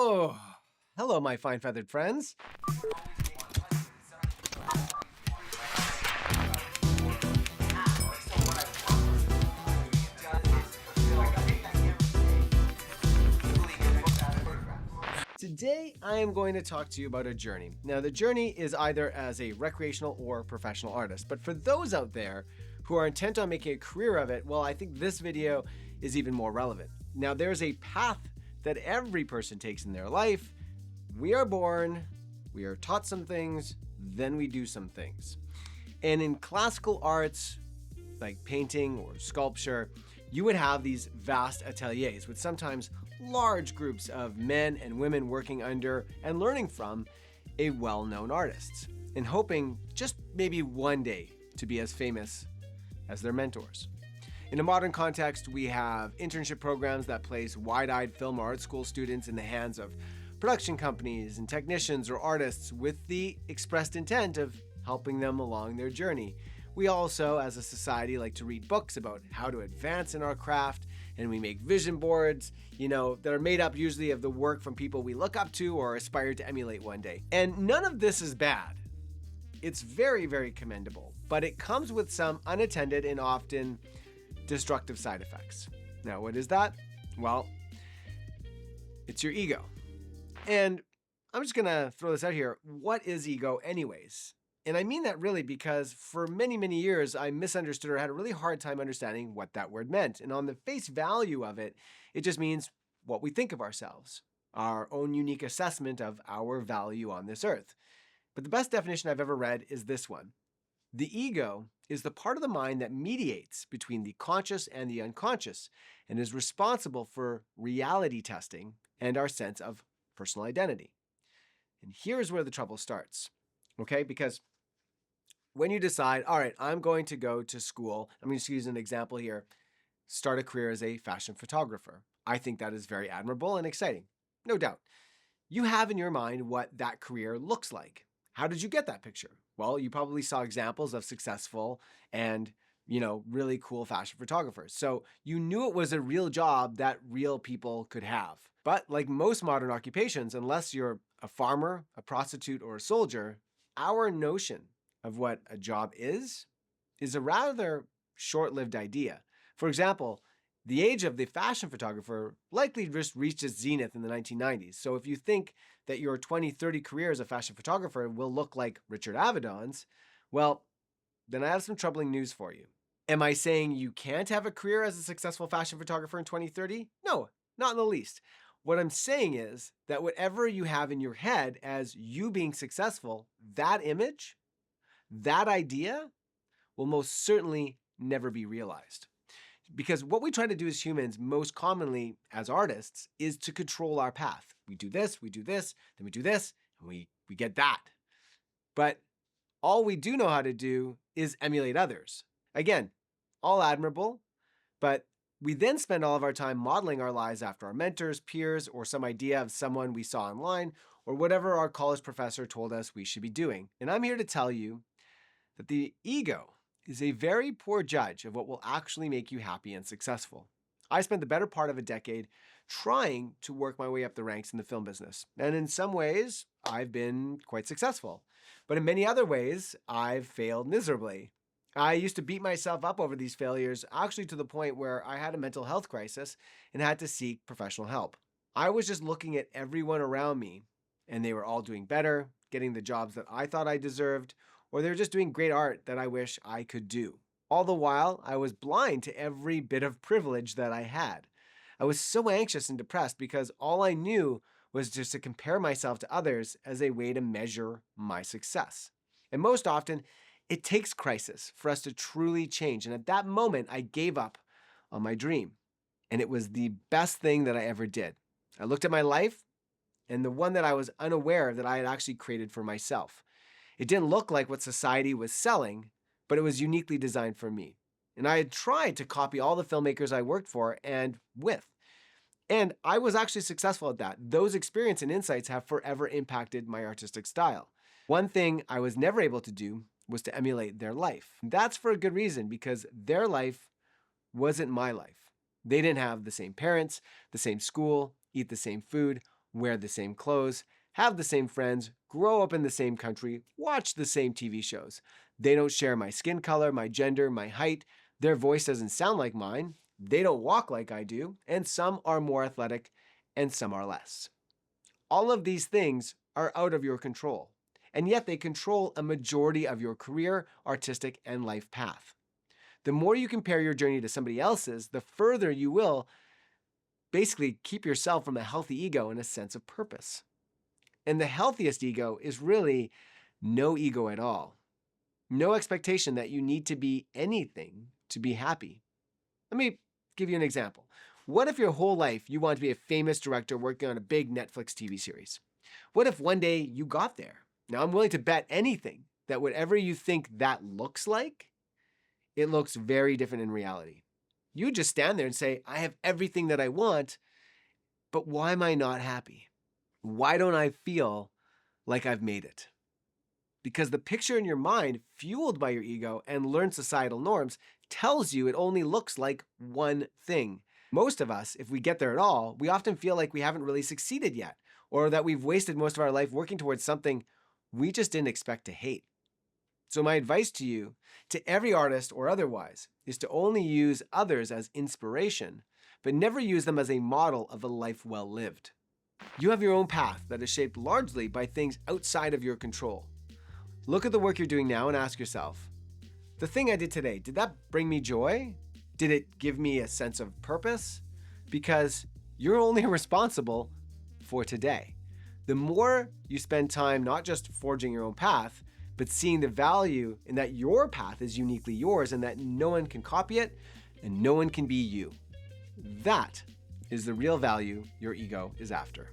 Oh, hello, my fine feathered friends. Today, I am going to talk to you about a journey. Now, the journey is either as a recreational or professional artist, but for those out there who are intent on making a career of it, well, I think this video is even more relevant. Now, there's a path that every person takes in their life. We are born, we are taught some things, then we do some things. And in classical arts, like painting or sculpture, you would have these vast ateliers with sometimes large groups of men and women working under and learning from a well-known artist and hoping just maybe one day to be as famous as their mentors. In a modern context, we have internship programs that place wide-eyed film or art school students in the hands of production companies and technicians or artists with the expressed intent of helping them along their journey. We also, as a society, like to read books about how to advance in our craft, and we make vision boards, that are made up usually of the work from people we look up to or aspire to emulate one day. And none of this is bad. It's very, very commendable, but it comes with some unattended and often destructive side effects. Now, what is that? Well, it's your ego. And I'm just gonna throw this out here. What is ego anyways? And I mean that really because for many, many years, I misunderstood or had a really hard time understanding what that word meant. And on the face value of it, it just means what we think of ourselves, our own unique assessment of our value on this earth. But the best definition I've ever read is this one. The ego is the part of the mind that mediates between the conscious and the unconscious and is responsible for reality testing and our sense of personal identity. And here's where the trouble starts, okay? Because when you decide, all right, I'm going to go to school, I'm going to use an example here, start a career as a fashion photographer. I think that is very admirable and exciting, no doubt. You have in your mind what that career looks like. How did you get that picture? Well, you probably saw examples of successful and, really cool fashion photographers. So you knew it was a real job that real people could have. But like most modern occupations, unless you're a farmer, a prostitute, or a soldier, our notion of what a job is a rather short-lived idea. For example, the age of the fashion photographer likely just reached its zenith in the 1990s. So if you think that your 20-30 career as a fashion photographer will look like Richard Avedon's, well, then I have some troubling news for you. Am I saying you can't have a career as a successful fashion photographer in 2030? No, not in the least. What I'm saying is that whatever you have in your head as you being successful, that image, that idea will most certainly never be realized. Because what we try to do as humans, most commonly as artists, is to control our path. We do this, then we do this, and we get that. But all we do know how to do is emulate others. Again, all admirable, but we then spend all of our time modeling our lives after our mentors, peers, or some idea of someone we saw online, or whatever our college professor told us we should be doing. And I'm here to tell you that the ego is a very poor judge of what will actually make you happy and successful. I spent the better part of a decade trying to work my way up the ranks in the film business. And in some ways, I've been quite successful. But in many other ways, I've failed miserably. I used to beat myself up over these failures, actually to the point where I had a mental health crisis and had to seek professional help. I was just looking at everyone around me, and they were all doing better, getting the jobs that I thought I deserved, or they were just doing great art that I wish I could do. All the while, I was blind to every bit of privilege that I had. I was so anxious and depressed because all I knew was just to compare myself to others as a way to measure my success. And most often, it takes crisis for us to truly change. And at that moment, I gave up on my dream. And it was the best thing that I ever did. I looked at my life and the one that I was unaware that I had actually created for myself. It didn't look like what society was selling, but it was uniquely designed for me. And I had tried to copy all the filmmakers I worked for and with. And I was actually successful at that. Those experiences and insights have forever impacted my artistic style. One thing I was never able to do was to emulate their life. That's for a good reason, because their life wasn't my life. They didn't have the same parents, the same school, eat the same food, wear the same clothes, have the same friends, grow up in the same country, watch the same TV shows. They don't share my skin color, my gender, my height. Their voice doesn't sound like mine. They don't walk like I do. And some are more athletic and some are less. All of these things are out of your control. And yet they control a majority of your career, artistic, and life path. The more you compare your journey to somebody else's, the further you will basically keep yourself from a healthy ego and a sense of purpose. And the healthiest ego is really no ego at all. No expectation that you need to be anything to be happy. Let me give you an example. What if your whole life you want to be a famous director working on a big Netflix TV series? What if one day you got there? Now, I'm willing to bet anything that whatever you think that looks like, it looks very different in reality. You just stand there and say, I have everything that I want, but why am I not happy? Why don't I feel like I've made it? Because the picture in your mind, fueled by your ego and learned societal norms, tells you it only looks like one thing. Most of us, if we get there at all, we often feel like we haven't really succeeded yet, or that we've wasted most of our life working towards something we just didn't expect to hate. So my advice to you, to every artist or otherwise, is to only use others as inspiration, but never use them as a model of a life well lived. You have your own path that is shaped largely by things outside of your control. Look at the work you're doing now and ask yourself, the thing I did today, did that bring me joy? Did it give me a sense of purpose? Because you're only responsible for today. The more you spend time not just forging your own path, but seeing the value in that your path is uniquely yours and that no one can copy it and no one can be you. That is the real value your ego is after.